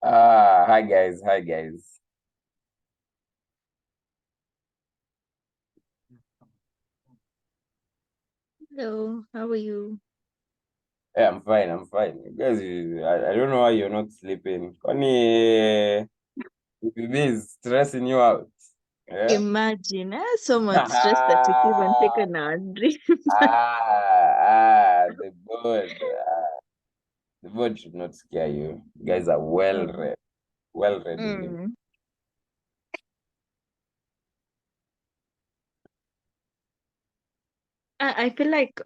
Hi guys, hi guys. Hello, how are you? Yeah, I'm fine, I'm fine. You guys, I don't know why you're not sleeping. Connie, this is stressing you out. Yeah? Imagine, so much stress that you can even take a nap dream. The bird. The bird should not scare you. You guys are well Mm. read. Well read in him. Mm. I feel like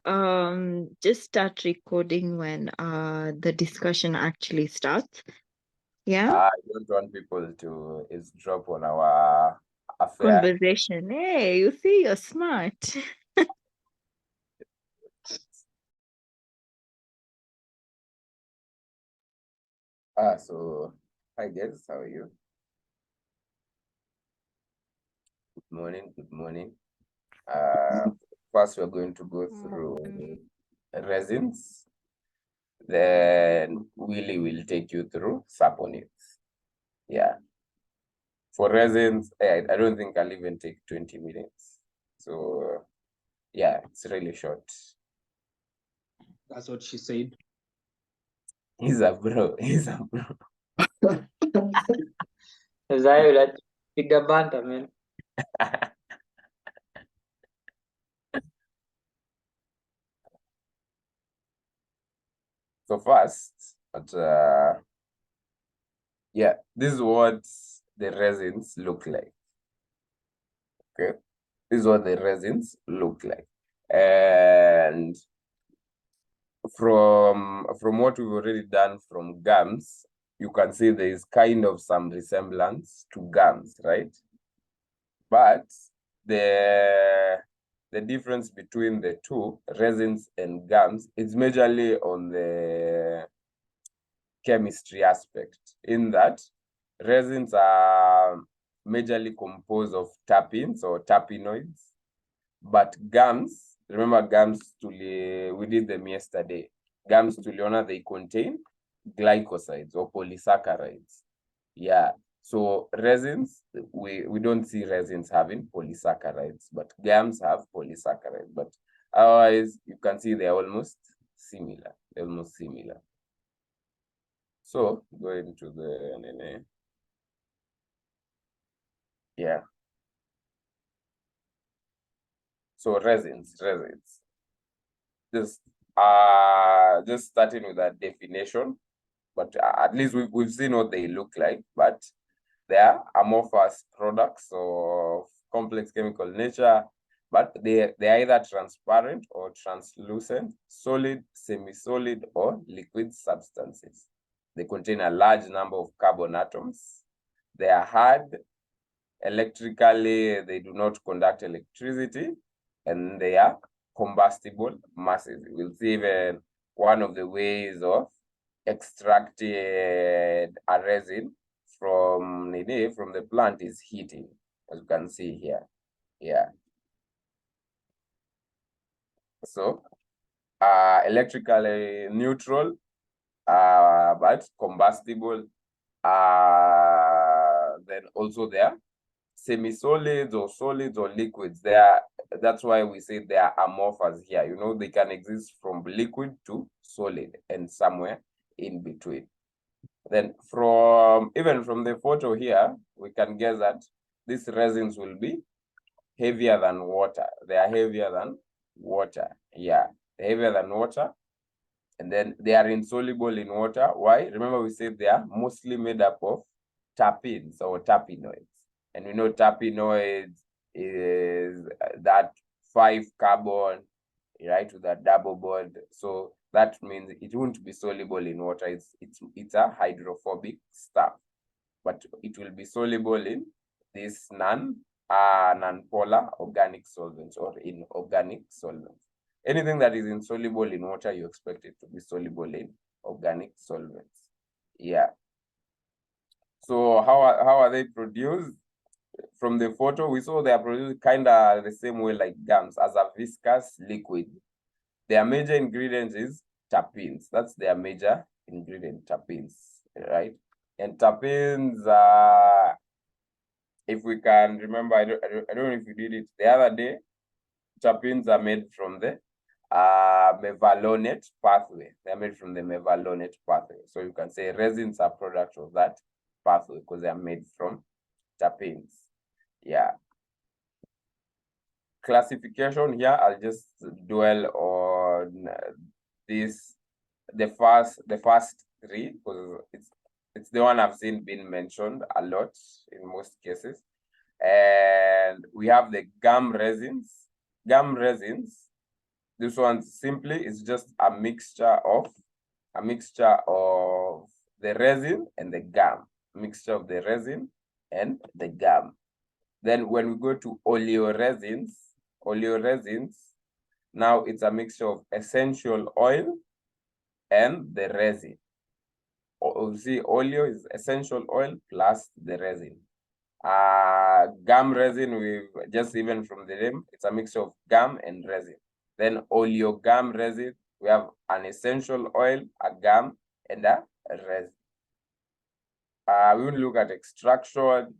just start recording when the discussion actually starts. Yeah, I don't want people to eavesdrop on our affair. conversation. Hey, you see, you're smart. So hi guys, how are you? Good morning, good morning. Uh, First, we're going to go through resins. Then Willie will take you through saponins. Yeah. For resins, I don't think I'll even take 20 minutes. So, yeah, it's really short. That's what she said. He's a bro. He's a bro. Zayo, that piga banta, man. So, first, yeah, this is what the resins look like. Okay. This is what the resins look like. And from what we've already done from gums, you can see there is kind of some resemblance to gums, right? But the difference between the two, resins and gums, is majorly on the chemistry aspect, in that resins are majorly composed of terpenes or terpenoids, but gums, remember gums, we did them yesterday. Gums tuliona, they contain glycosides or polysaccharides. Yeah. So resins, we don't see resins having polysaccharides, but gums have polysaccharides. But otherwise, you can see they're almost similar. They're almost similar. So going to the yeah. So resins. Just starting with that definition, but at least we've seen what they look like. But they are amorphous products of complex chemical nature, but they're either transparent or translucent, solid, semi-solid, or liquid substances. They contain a large number of carbon atoms. They are hard. Electrically, they do not conduct electricity, and they are combustible masses. We'll see even one of the ways of extracting a resin from the plant is heating, as you can see here. Yeah. So electrically neutral, but combustible. Then also they are semi-solids or solids or liquids. That's why we say they are amorphous here. You know, they can exist from liquid to solid and somewhere in between. Then even from the photo here, we can guess that these resins will be heavier than water. They are heavier than water. Yeah, heavier than water. And then they are insoluble in water. Why? Remember we said they are mostly made up of terpenes or terpenoids. And we know terpenoids is that 5 carbon, right, with a double bond. So that means it won't be soluble in water. It's a hydrophobic stuff, but it will be soluble in this non-polar organic solvents or inorganic solvents. Anything that is insoluble in water, you expect it to be soluble in organic solvents. Yeah. So how are they produced? From the photo, we saw they are produced kind of the same way like gums, as a viscous liquid. Their major ingredient is terpenes. That's their major ingredient, terpenes, right? And terpenes, if we can remember, I don't know if you did it the other day, terpenes are made from the mevalonate pathway. They're made from the mevalonate pathway. So you can say resins are products of that pathway because they are made from terpenes. Yeah. Classification here, I'll just dwell on this, the first three, because it's the one I've seen being mentioned a lot in most cases. And we have the gum resins. Gum resins, this one simply is just a mixture of the resin and the gum. Mixture of the resin and the gum. Then when we go to oleoresins, now it's a mixture of essential oil and the resin. See, oleo is essential oil plus the resin. Gum resin, we've just even from the name, it's a mixture of gum and resin. Then oleogum resin, we have an essential oil, a gum, and a resin. We will look at extraction.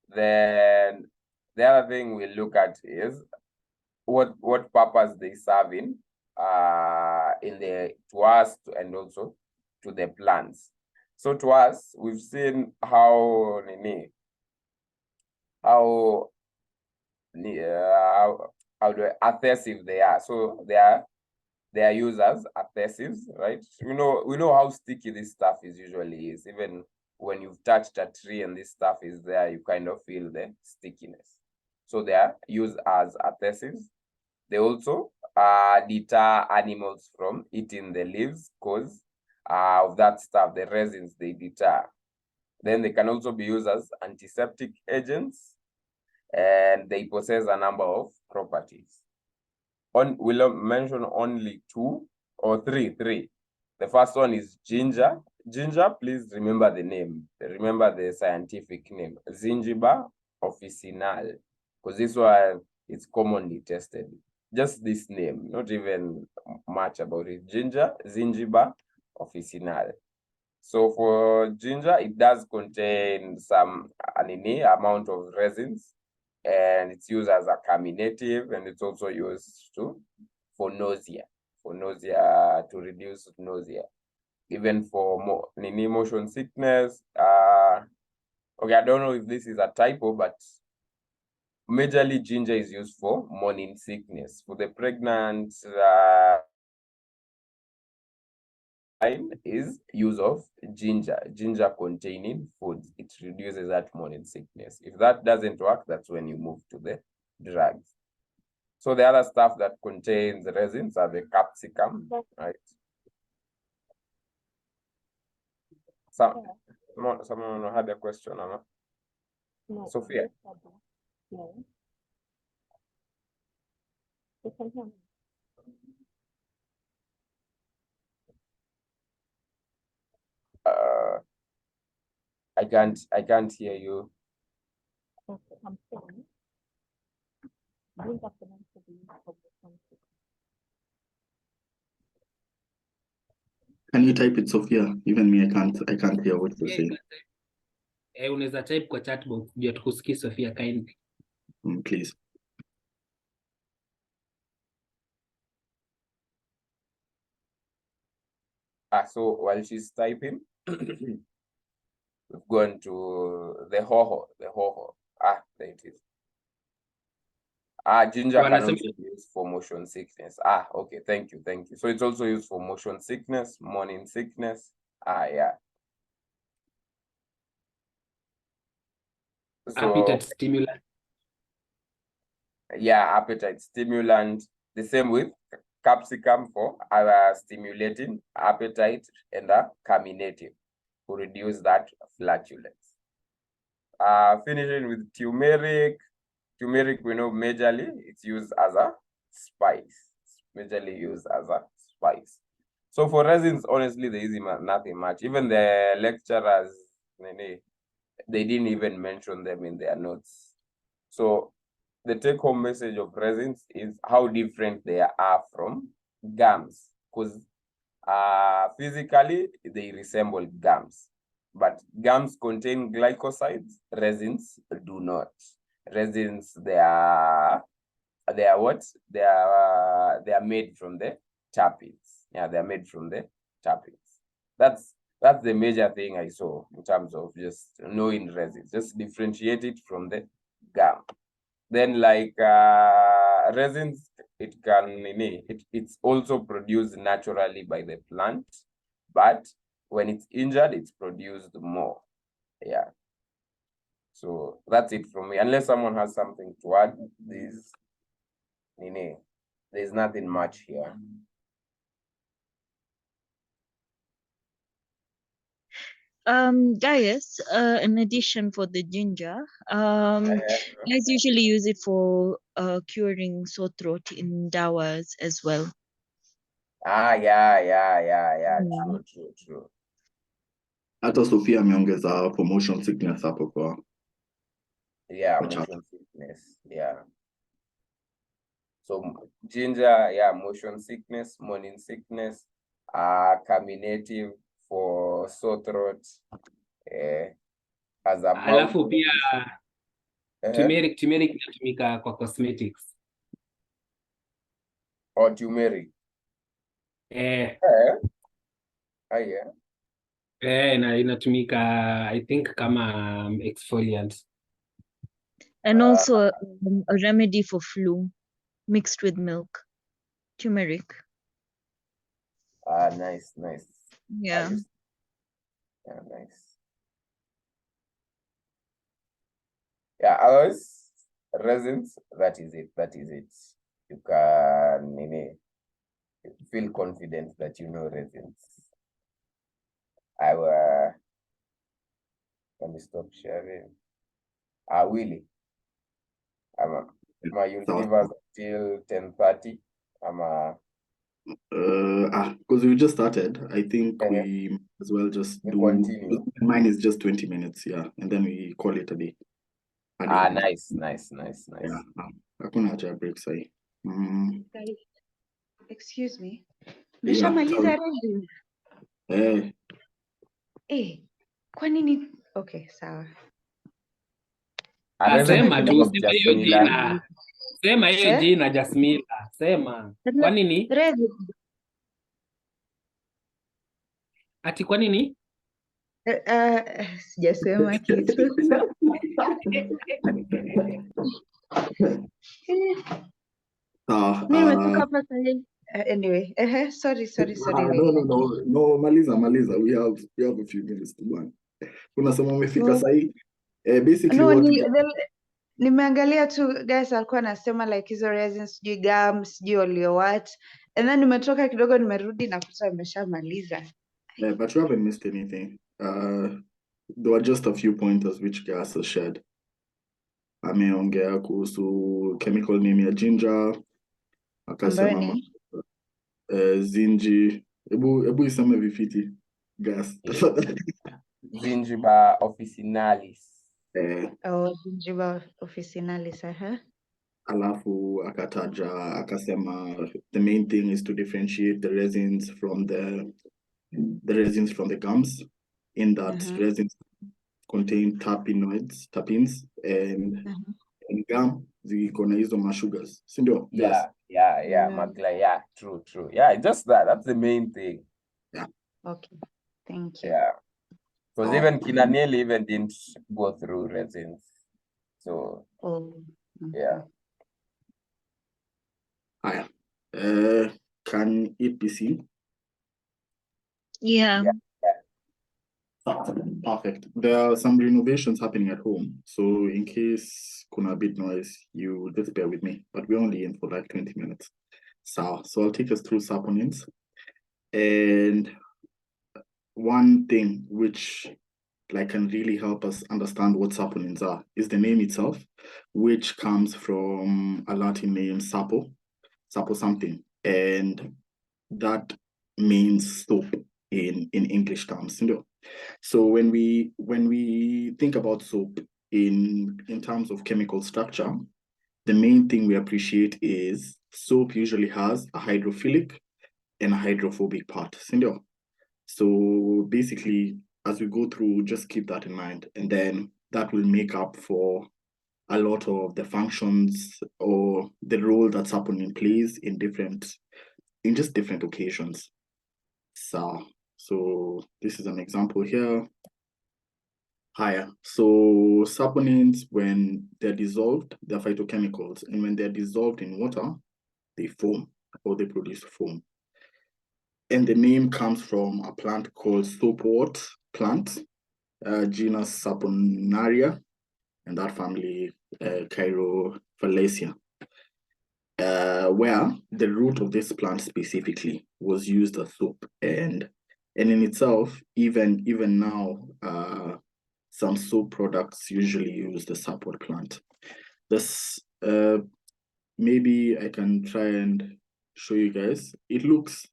Then the other thing we look at is what purpose they serve in to us and also to the plants. So to us, we've seen how adhesive they are. So they are used as adhesives, right? We know how sticky this stuff usually is. Even when you've touched a tree and this stuff is there, you kind of feel the stickiness. So they are used as adhesives. They also deter animals from eating the leaves because of that stuff, the resins they deter. Then they can also be used as antiseptic agents, and they possess a number of properties. We'll mention only two or three. The first one is ginger. Ginger, please remember the name. Remember the scientific name, Zingiber officinale, because this one is commonly tested. Just this name, not even much about it. Zingiber officinale. So for ginger, it does contain some amount of resins, and it's used as a carminative, and it's also used for nausea, to reduce nausea, even for motion sickness. Okay, I don't know if this is a typo, but majorly ginger is used for morning sickness. For the pregnant, is use of ginger containing foods. It reduces that morning sickness. If that doesn't work, that's when you move to the drugs. So the other stuff that contains resins are the capsicum, right? Someone had a question, Anna? No, Sophia? no. You can hear me. I can't hear you. Okay, I'm saying, bring up the name to the information. Can you type it, Sophia? Even me, I can't hear what you're saying. Unaweza type kwa chat box ndio tukusikie Sophia kindly. Please. So while she's typing, we've gone to the hoho. There it is. Ginger can also be used for motion sickness. Okay, thank you. So it's also used for motion sickness, morning sickness. Yeah. So, appetite stimulant. Yeah, appetite stimulant. The same with capsicum for stimulating appetite, and carminative to reduce that flatulence. Finishing with turmeric. Turmeric, we know majorly it's used as a spice. Majorly used as a spice. So for resins, honestly, there is nothing much. Even the lecturers, they didn't even mention them in their notes. So the take-home message of resins is how different they are from gums, because physically they resemble gums, but gums contain glycosides. Resins do not. Resins, they are what? They are made from the terpenes. Yeah, they are made from the terpenes. That's the major thing I saw in terms of just knowing resins. Just differentiate it from the gum. Then like resins, it's also produced naturally by the plant, but when it's injured, it's produced more. Yeah. So that's it from me. Unless someone has something to add, there's nothing much here. Guys, in addition for the ginger, guys usually use it for curing sore throat in dawas as well. Yeah. Mm. True. Hata Sofia ameongeza hapo motion sickness hapo kwa Yeah, chat. motion sickness. Yeah. So ginger, yeah, motion sickness, morning sickness, carminative for sore throat, as a Alafu pia turmeric inatumika kwa cosmetics. or turmeric. Yeah. Na inatumika I think kama exfoliant. And also a remedy for flu mixed with milk, turmeric. Nice. Yeah. Yeah, nice. Yeah, otherwise, resins, that is it. You can feel confident that you know resins. Let me stop sharing. Willie, you'll give us till 10:30. Because we just started, I think we as well just do continue. Mine is just 20 minutes, yeah, and then we call it a day. Nice. Yeah, hakuna haja ya break sahi. Excuse me. Yeah, Meshamaliza resin? Kwa nini? Okay, sawa. Sema tu, of sema hiyo Jasmila. jina. Sema hiyo jina Jasmila. Sema. Kwa nini? Resin. Ati kwa nini? Sijasema kitu. Nimetoka hapa sahi. Anyway, sorry. No, maliza. We have a few minutes to go. Kuna sema umefika sahi. Basically No, what nimeangalia tu guys alikuwa anasema like hizo resins sijui gum sijui olio what and then nimetoka kidogo nimerudi na kuta ameshamaliza. But you haven't missed anything. There were just a few pointers which Gas has shared. Ameongea kuhusu chemical name ya ginger, akasema zinji. Ebu iseme vifiti Gas. Zingiber officinalis. Gingiber officinalis, Alafu akasema the main thing is to differentiate the resins from the gums, in that resins contain terpenes, and gum ziko na hizo masugars, si ndio? Yeah, Magla, yeah, true. Yeah, just that's the main thing. Yeah. Okay, thank you. Yeah, because even Kinaniel even didn't go through resins, so yeah. Can it be seen? Yeah. Perfect. There are some renovations happening at home, so in case kuna a bit noise, you just bear with me, but we're only in for like 20 minutes. So I'll take us through saponins. And one thing which can really help us understand what saponins are is the name itself, which comes from a Latin name, sapo something, and that means soap in English terms, you know. So when we think about soap in terms of chemical structure, the main thing we appreciate is soap usually has a hydrophilic and a hydrophobic part, you know. So basically, as we go through, just keep that in mind. And then that will make up for a lot of the functions or the role that saponin plays in just different occasions. So this is an example here. Higher. So saponins, when they're dissolved, they're phytochemicals, and when they're dissolved in water, they foam or they produce foam. And the name comes from a plant called soapwort plant, genus Saponaria, and that family, Chirophalaceae, where the root of this plant specifically was used as soap. And in itself, even now, some soap products usually use the sapwood plant. This, maybe I can try and show you guys. It looks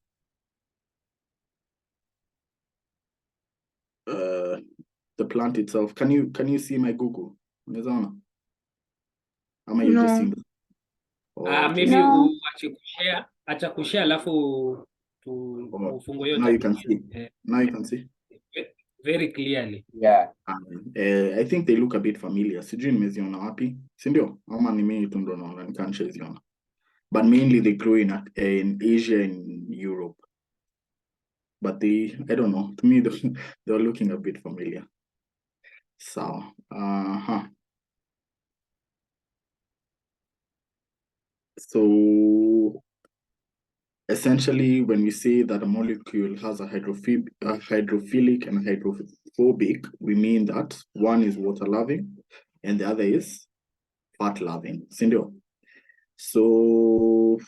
the plant itself. Can you see my Google? Unaweza Am I just seeing? Maybe No. acha kushare alafu ufungue hiyo now you can tab. see. Now you can see. Very clearly. Yeah. I think they look a bit familiar. Sijui nimeziona wapi, si ndio? Ama ni mimi tu ndo naona nikanshaziona. But mainly they grow in Asia and Europe. But I don't know. To me, they're looking a bit familiar. So, So essentially, when we say that a molecule has a hydrophilic and hydrophobic, we mean that one is water-loving and the other is fat-loving. Sindio? So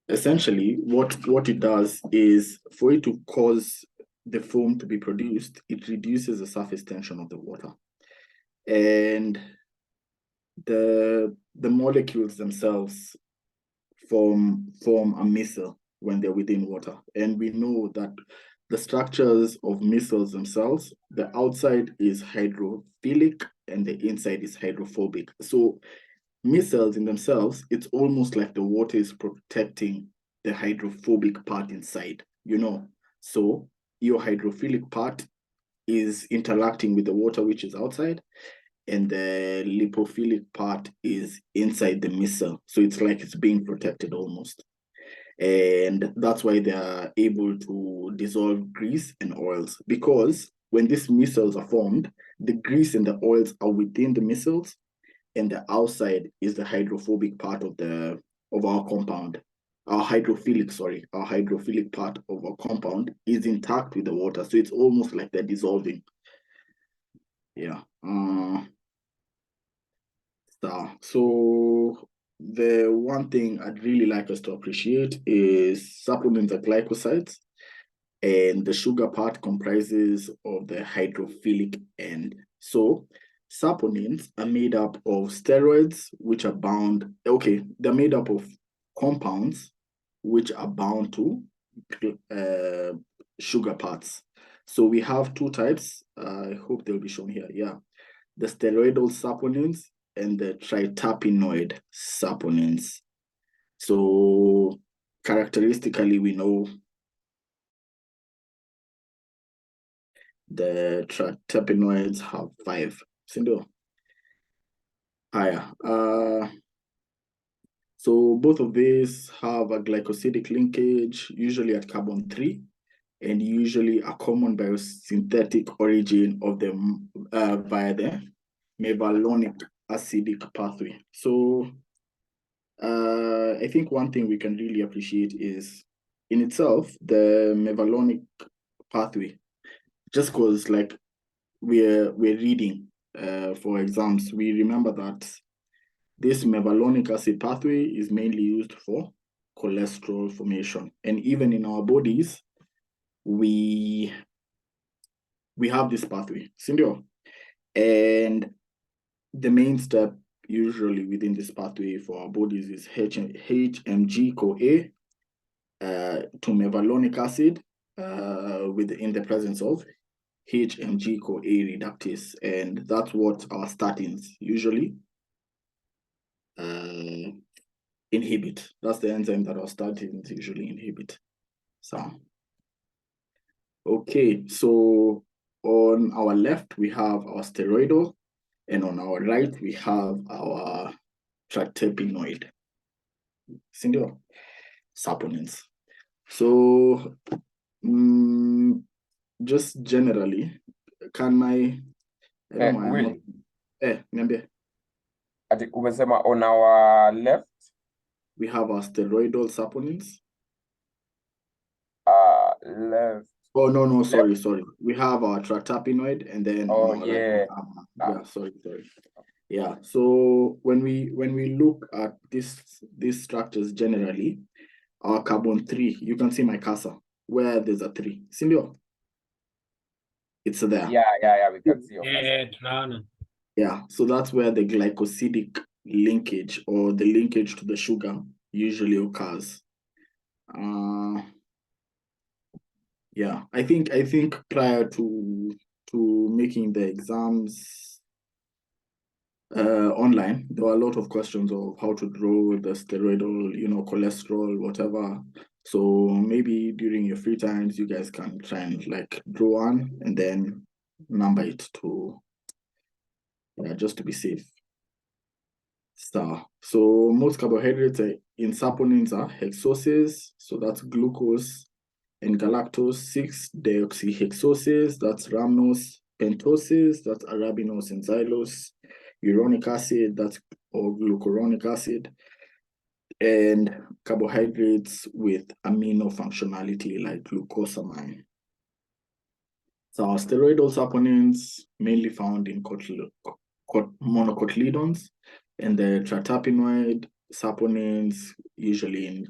essentially, what it does is, for it to cause the foam to be produced, it reduces the surface tension of the water. And the molecules themselves form a micelle when they're within water. And we know that the structures of micelles themselves, the outside is hydrophilic and the inside is hydrophobic. So micelles in themselves, it's almost like the water is protecting the hydrophobic part inside, So your hydrophilic part is interacting with the water which is outside, and the lipophilic part is inside the micelle. So it's like it's being protected almost. And that's why they are able to dissolve grease and oils, because when these micelles are formed, the grease and the oils are within the micelles, and the outside is the hydrophobic part of our compound. Our hydrophilic part of our compound is intact with the water. So it's almost like they're dissolving. Yeah. So the one thing I'd really like us to appreciate is saponins are glycosides, and the sugar part comprises of the hydrophilic end. So saponins are made up of steroids, which are bound, they're made up of compounds which are bound to sugar parts. So we have two types. I hope they'll be shown here. Yeah, the steroidal saponins and the tritapenoid saponins. So characteristically, we know the tritapenoids have 5. Sindo. Higher. So both of these have a glycosidic linkage, usually at carbon 3, and usually a common biosynthetic origin of them via the mevalonic acidic pathway. So I think one thing we can really appreciate is, in itself, the mevalonic pathway, just because like we're reading for exams, we remember that this mevalonic acid pathway is mainly used for cholesterol formation. And even in our bodies, we have this pathway, sindio? And the main step usually within this pathway for our bodies is HMG-CoA to mevalonic acid in the presence of HMG-CoA reductase. And that's what our statins usually inhibit. That's the enzyme that our statins usually inhibit. So Okay, so on our left, we have our steroidal, and on our right, we have our terpenoid, sindio, saponins. So, just generally, can I don't know, I'm not, Willy, niambie. ati umesema on our left, We have our steroidal saponins. left. Oh, no, sorry. We have our terpenoid, and then Oh, on our right, yeah. yeah, sorry. Yeah, so when we look at these structures generally, our carbon 3, you can see my cursor where there's a 3. Sindio? It's there. Yeah, we can see your cursor. Eh, tunaona. Yeah, so that's where the glycosidic linkage or the linkage to the sugar usually occurs. Yeah, I think prior to making the exams online, there were a lot of questions of how to draw the steroidal, cholesterol, whatever. So maybe during your free times, you guys can try and like draw one and then number it to, just to be safe. So most carbohydrates in saponins are hexoses, so that's glucose and galactose, 6-deoxyhexoses, that's rhamnose, pentoses, that's arabinose and xylose, uronic acid, or glucuronic acid, and carbohydrates with amino functionality like glucosamine. So our steroidal saponins mainly found in monocotyledons, and the terpenoid saponins usually in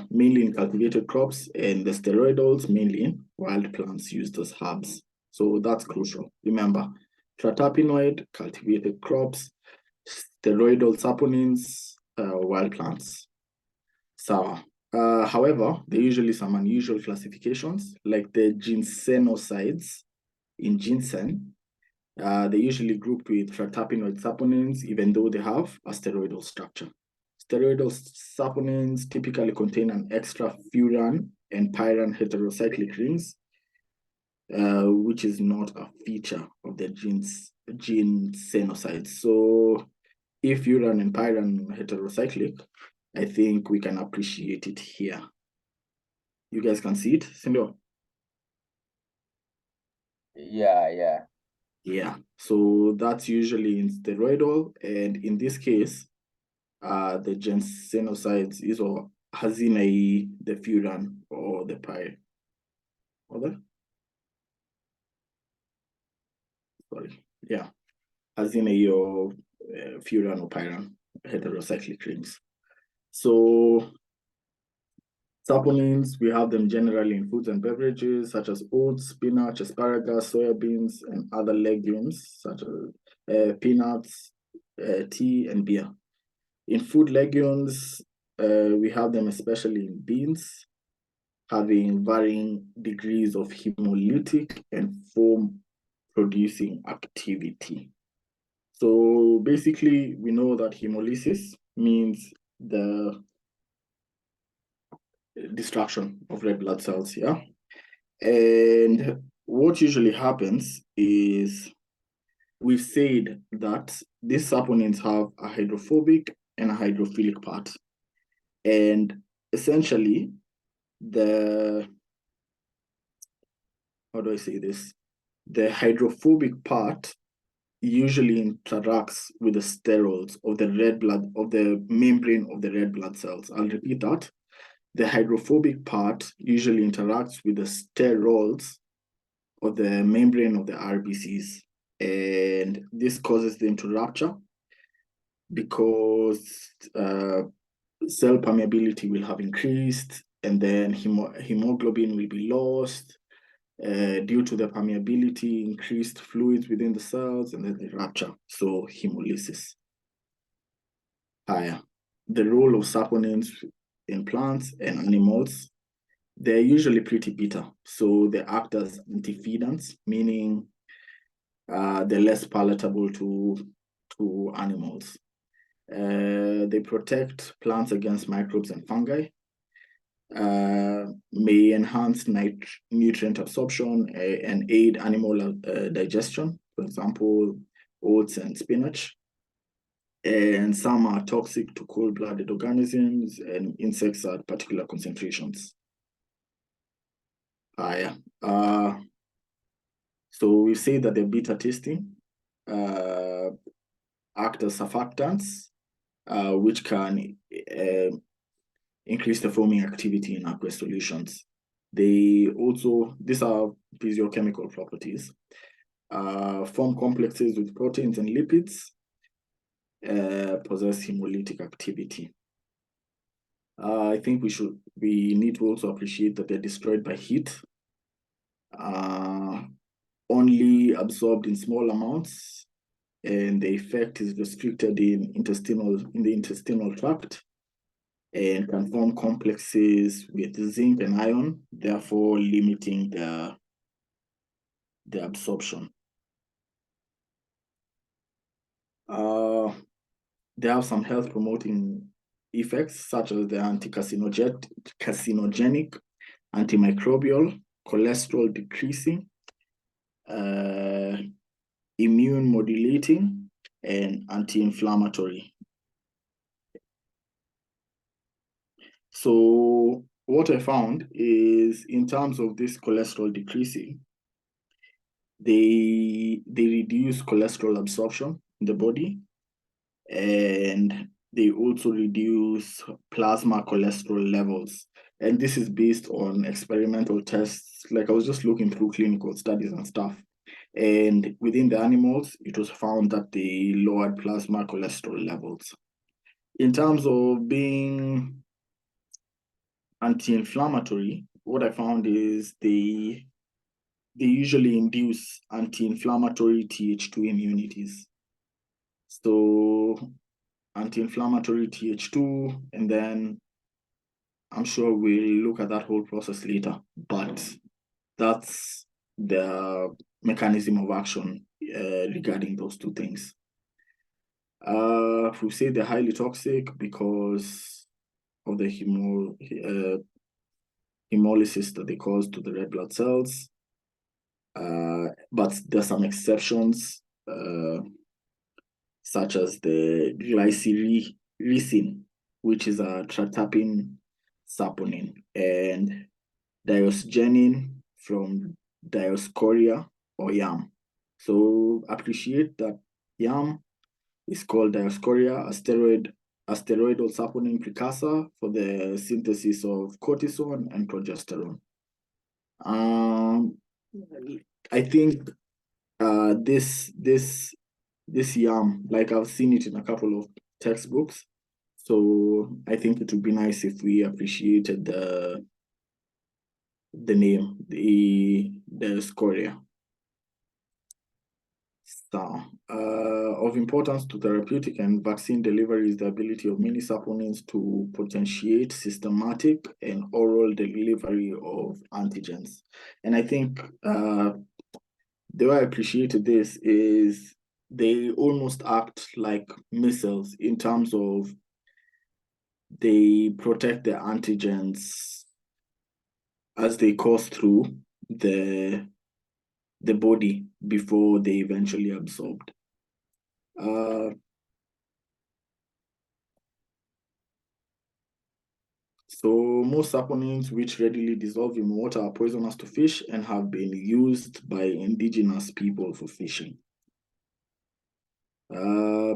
mainly in cultivated crops, and the steroidals mainly in wild plants used as herbs. So that's crucial. Remember, terpenoid, cultivated crops, steroidal saponins, wild plants. So, however, there are usually some unusual classifications, like the ginsenosides in ginseng. They're usually grouped with terpenoid saponins, even though they have a steroidal structure. Steroidal saponins typically contain an extra furan and pyran heterocyclic rings, which is not a feature of the ginsenosides. So if furan and pyran heterocyclic, I think we can appreciate it here. You guys can see it, Sindo? Yeah. Yeah, so that's usually in steroidal, and in this case, the ginsenosides is or hazina the furan or the pyre. Sorry, yeah, hazina your furan or pyran heterocyclic rings. So saponins, we have them generally in foods and beverages such as oats, spinach, asparagus, soybeans, and other legumes such as peanuts, tea, and beer. In food legumes, we have them especially in beans, having varying degrees of hemolytic and foam-producing activity. So basically, we know that hemolysis means the destruction of red blood cells, yeah? And what usually happens is we've said that these saponins have a hydrophobic and a hydrophilic part. And essentially, the hydrophobic part usually interacts with the sterols of the membrane of the red blood cells. I'll repeat that. The hydrophobic part usually interacts with the sterols of the membrane of the RBCs, and this causes them to rupture because cell permeability will have increased, and then hemoglobin will be lost due to the permeability, increased fluids within the cells, and then they rupture. So hemolysis. Higher. The role of saponins in plants and animals, they're usually pretty bitter. So they act as antifeedants, meaning they're less palatable to animals. They protect plants against microbes and fungi. may enhance nutrient absorption and aid animal digestion, for example, oats and spinach. And some are toxic to cold-blooded organisms and insects at particular concentrations. So we say that they're bitter tasting, act as surfactants, which can increase the foaming activity in aqueous solutions. These are physiochemical properties, form complexes with proteins and lipids, possess hemolytic activity. I think we need to also appreciate that they're destroyed by heat, only absorbed in small amounts, and the effect is restricted in the intestinal tract, and can form complexes with zinc and iron, therefore limiting the absorption. They have some health promoting effects such as the anti-carcinogenic, antimicrobial, cholesterol decreasing, immune modulating, and anti-inflammatory. So what I found is, in terms of this cholesterol decreasing, they reduce cholesterol absorption in the body, and they also reduce plasma cholesterol levels. And this is based on experimental tests. Like, I was just looking through clinical studies and stuff. And within the animals, it was found that they lowered plasma cholesterol levels. In terms of being anti-inflammatory, what I found is they usually induce anti-inflammatory Th2 immunities. So anti-inflammatory Th2, and then I'm sure we'll look at that whole process later, but that's the mechanism of action regarding those two things. We say they're highly toxic because of the hemolysis that they cause to the red blood cells, but there's some exceptions, such as the glycyrrhizin, which is a tratapine saponin, and diosgenin from Dioscorea or yam. So appreciate that yam is called Dioscorea, asteroidal saponin precursor for the synthesis of cortisone and progesterone. I think this yam, like, I've seen it in a couple of textbooks, so I think it would be nice if we appreciated the name, the scoria. So, of importance to therapeutic and vaccine delivery is the ability of many saponins to potentiate systematic and oral delivery of antigens. And I think the way I appreciated this is they almost act like missiles in terms of they protect the antigens as they course through the body before they eventually absorbed. So most saponins which readily dissolve in water are poisonous to fish and have been used by indigenous people for fishing.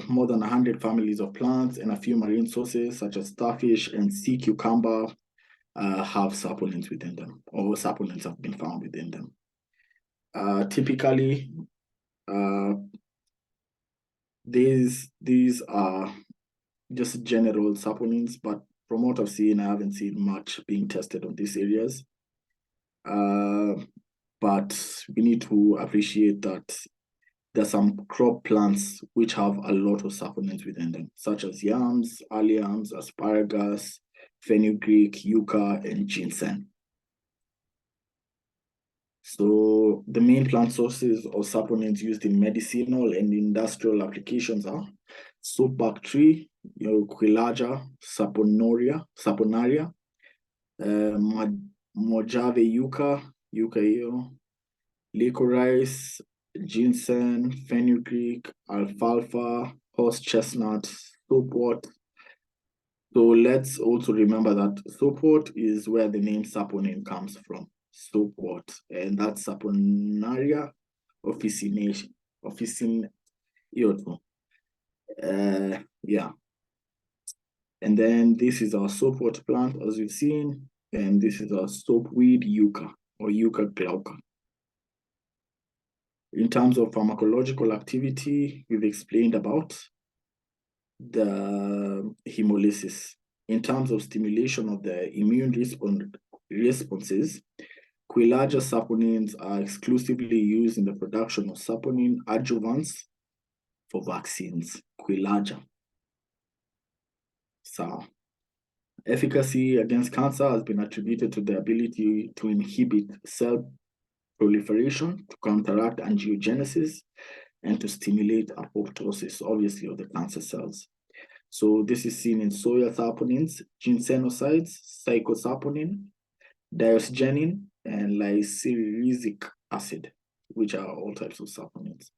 More than 100 families of plants and a few marine sources such as starfish and sea cucumber have saponins within them, or saponins have been found within them. Typically, these are just general saponins, but from what I've seen, I haven't seen much being tested on these areas. But we need to appreciate that there's some crop plants which have a lot of saponins within them, such as yams, alliums, asparagus, fenugreek, yucca, and ginseng. So the main plant sources of saponins used in medicinal and industrial applications are soapbark tree, Quillaja saponaria, Mojave yucca hiyo, licorice, ginseng, fenugreek, alfalfa, horse chestnut, soapwort. So let's also remember that soapwort is where the name saponin comes from. Soapwort, and that's Saponaria officination. Yeah. And then this is our soapwort plant, as you've seen, and this is our soapweed yucca or yucca glauca. In terms of pharmacological activity, we've explained about the hemolysis. In terms of stimulation of the immune responses, Quillager saponins are exclusively used in the production of saponin adjuvants for vaccines. Quillager. So, efficacy against cancer has been attributed to the ability to inhibit cell proliferation, to counteract angiogenesis, and to stimulate apoptosis, obviously, of the cancer cells. So this is seen in soya saponins, ginsenosides, cyclosaponin, diosgenin, and lysergic acid, which are all types of saponins.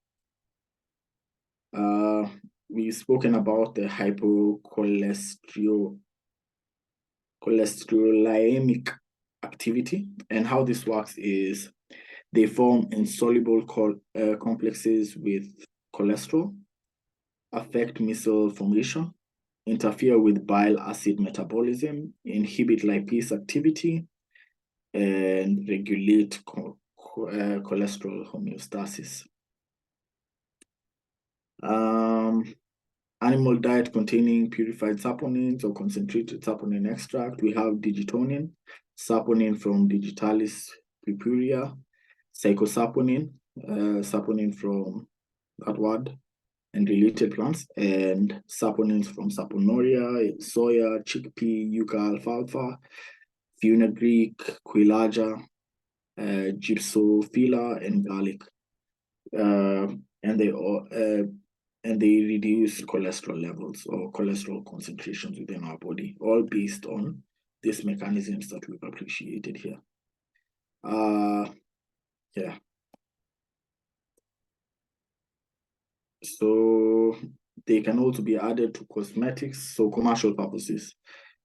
We've spoken about the hypocholesterolemic activity, and how this works is they form insoluble complexes with cholesterol, affect micelle formation, interfere with bile acid metabolism, inhibit lipase activity, and regulate cholesterol homeostasis. Animal diet containing purified saponins or concentrated saponin extract. We have digitonin, saponin from Digitalis purpurea, cyclosaponin, saponin from that word, and related plants, and saponins from saponaria, soya, chickpea, yucca, alfalfa, fenugreek, quillager, gypsophila, and garlic. And they reduce cholesterol levels or cholesterol concentrations within our body, all based on these mechanisms that we've appreciated here. Yeah. So they can also be added to cosmetics, so commercial purposes,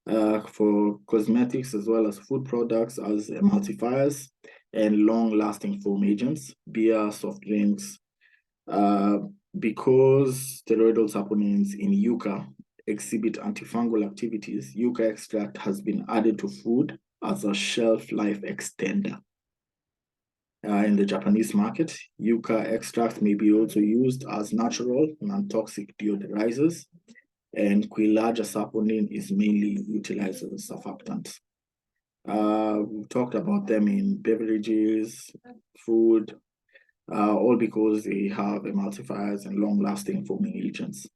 for cosmetics as well as food products as emulsifiers and long-lasting foam agents, beer, soft drinks. Because steroidal saponins in yucca exhibit antifungal activities, yucca extract has been added to food as a shelf life extender. In the Japanese market, yucca extract may be also used as natural non-toxic deodorizers, and quillager saponin is mainly utilized as a surfactant. We've talked about them in beverages, food, all because they have emulsifiers and long-lasting foaming agents.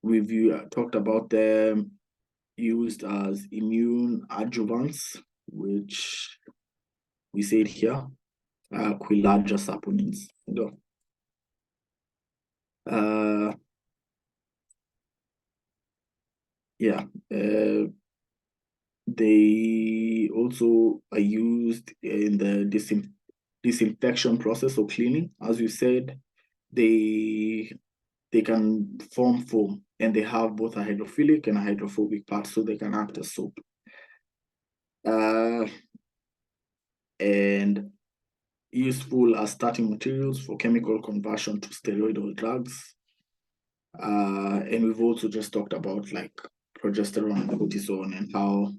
We've talked about them used as immune adjuvants, which we said here, quillager saponins. They also are used in the disinfection process or cleaning. As you said, they can form foam, and they have both a hydrophilic and a hydrophobic part, so they can act as soap. And useful as starting materials for chemical conversion to steroidal drugs. And we've also just talked about like progesterone and cortisone and how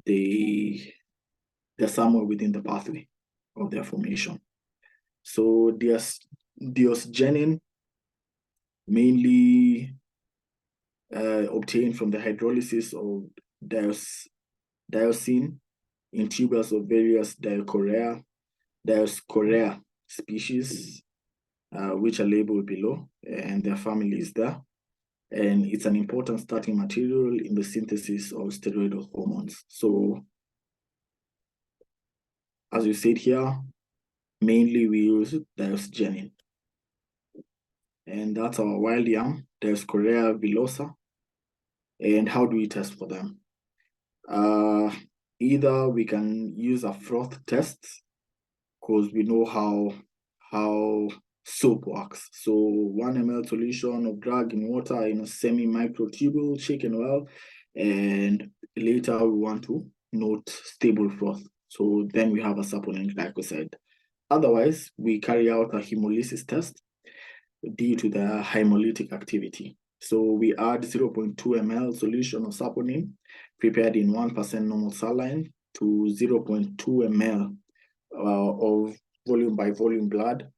they're somewhere within the pathway of their formation. So diosgenin, mainly obtained from the hydrolysis of diosine in tubers of various Dioscorea species, which are labeled below, and their family is there. And it's an important starting material in the synthesis of steroidal hormones. So, as you said here, mainly we use diosgenin. And that's our wild yam, Dioscorea villosa. And how do we test for them? Either we can use a froth test, because we know how soap works. So 1 ml solution of drug in water in a semi-microtubule, shaken well, and later we want to note stable froth. So then we have a saponin glycoside. Otherwise, we carry out a hemolysis test due to the hemolytic activity. So we add 0.2 ml solution of saponin prepared in 1% normal saline to 0.2 ml of volume by volume blood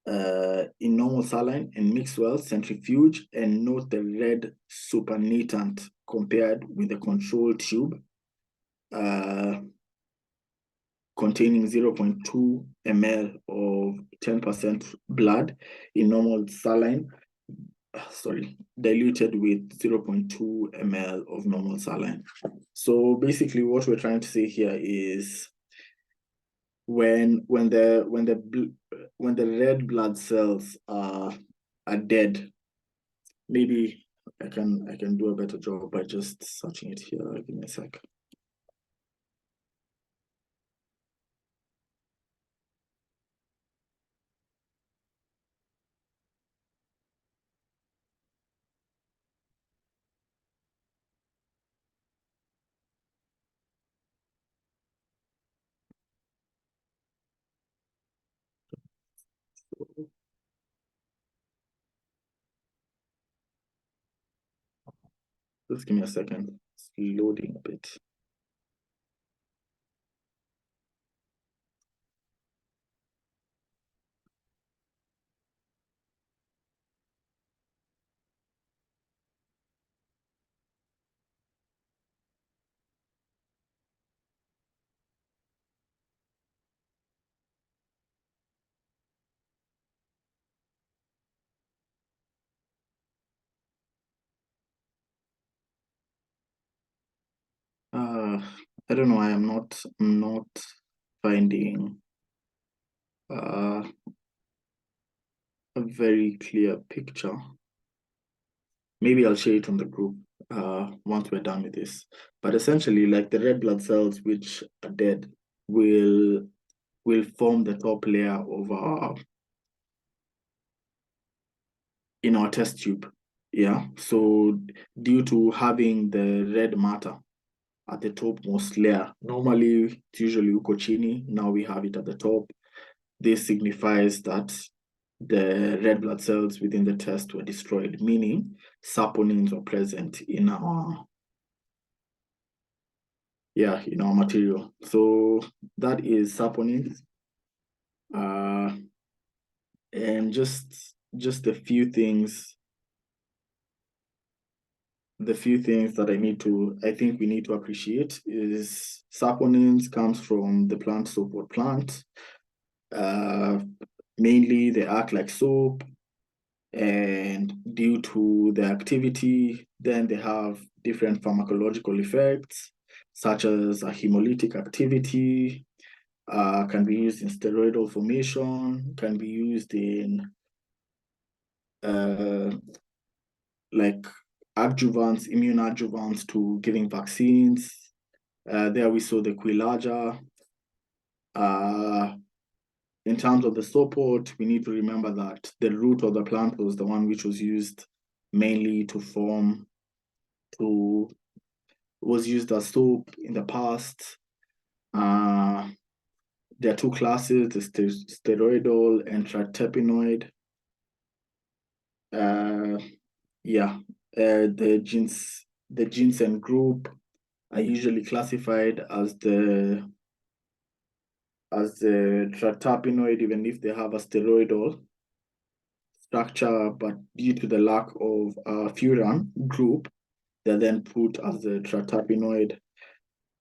in normal saline, and mix well, centrifuge, and note the red supernatant compared with the control tube containing 0.2 ml of 10% blood in normal saline, diluted with 0.2 ml of normal saline. So basically what we're trying to say here is when the red blood cells are dead, maybe I can do a better job by just searching it here. Give me a sec. Just give me a second. It's loading a bit. I don't know. I'm not finding a very clear picture. Maybe I'll share it on the group once we're done with this. But essentially, like the red blood cells which are dead will form the top layer of our in our test tube. Yeah. So due to having the red matter at the topmost layer, normally it's usually ucocini. Now we have it at the top. This signifies that the red blood cells within the test were destroyed, meaning saponins were present in our material. So that is saponins. And just the few things that I think we need to appreciate is saponins comes from the plant soapwood plant. Mainly they act like soap, and due to the activity, then they have different pharmacological effects, such as a hemolytic activity, can be used in steroidal formation, can be used in like adjuvants, immune adjuvants to giving vaccines. There we saw the quilaja. In terms of the soapwood, we need to remember that the root of the plant was the one which was used mainly was used as soap in the past. There are two classes, the steroidal and tretepinoid. The ginseng group are usually classified as the tretepinoid, even if they have a steroidal structure, but due to the lack of furan group, they're then put as the tretepinoid.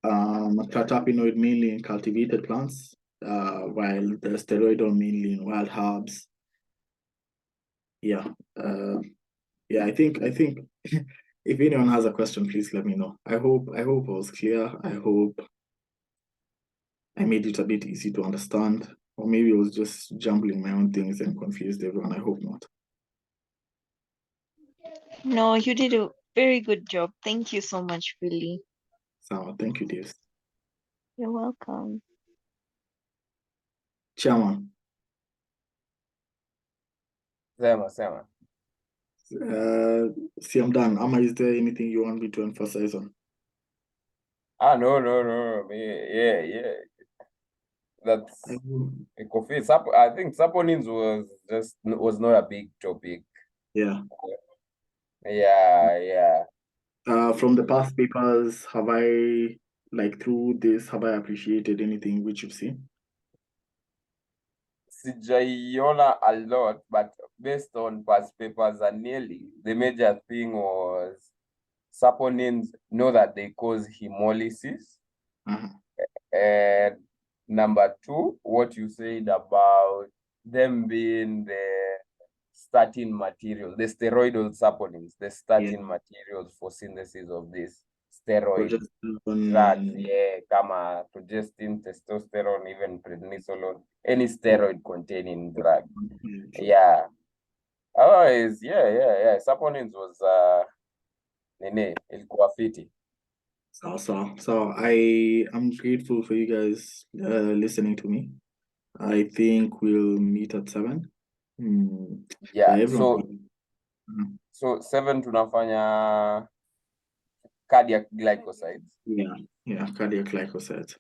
Tretepinoid mainly in cultivated plants, while the steroidal mainly in wild herbs. I think if anyone has a question, please let me know. I hope it was clear. I hope I made it a bit easy to understand, or maybe I was just jumbling my own things and confused everyone. I hope not. No, you did Very good job. Thank you so much, Billy. So thank you, dears. You're welcome. Chairman. Sema. See, I'm done. Amma, is there anything you want me to emphasize on? No. Yeah. That's I think Saponins was not a big topic. Yeah. Yeah. From the past papers, have I, like through this, have I appreciated anything which you've seen? Sijaiona a lot, but based on past papers and nearly, the major thing was saponins know that they cause hemolysis. And number two, what you said about them being the starting material, the steroidal saponins, the starting materials for synthesis of this steroid drugs, kama progestin, testosterone, even prednisolone, any steroid containing drug. Yeah. Otherwise, yeah. Saponins was ilikuwa fiti. So I am grateful for you guys listening to me. I think we'll meet at 7. Yeah, so 7 tunafanya cardiac glycosides. Yeah, cardiac glycosides.